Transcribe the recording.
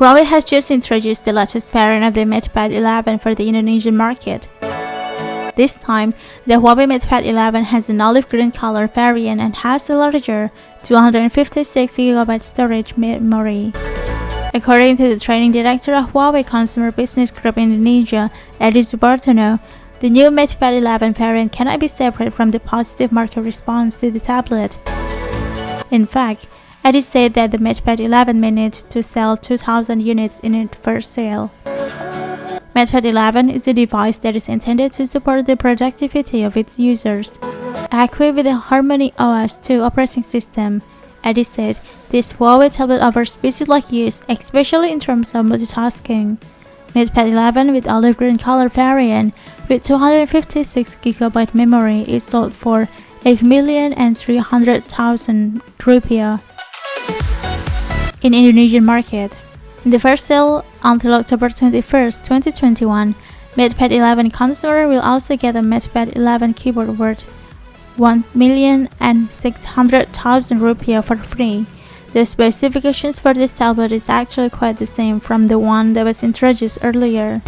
Huawei has just introduced the latest variant of the MatePad 11 for the Indonesian market. This time, the Huawei MatePad 11 has an olive green color variant and has a larger 256GB storage memory. According to the training director of Huawei Consumer Business Group Indonesia, EdySupartono, the new MatePad 11 variant cannot be separate from the positive market response to the tablet. In fact, Edy said that the MatePad 11 managed to sell 2,000 units in its first sale. MatePad 11 is a device that is intended to support the productivity of its users. Equipped with the HarmonyOS 2 operating system, Edy said this Huawei tablet offers PC-like use, especially in terms of multitasking. MatePad 11 with olive green color variant with 256GB memory is sold for 8,300,000 rupiah in Indonesian market. In the first sale until October 21st, 2021, MatePad 11 consumer will also get a MatePad 11 keyboard worth 1,600,000 rupiah for free. The specifications for this tablet is actually quite the same from the one that was introduced earlier.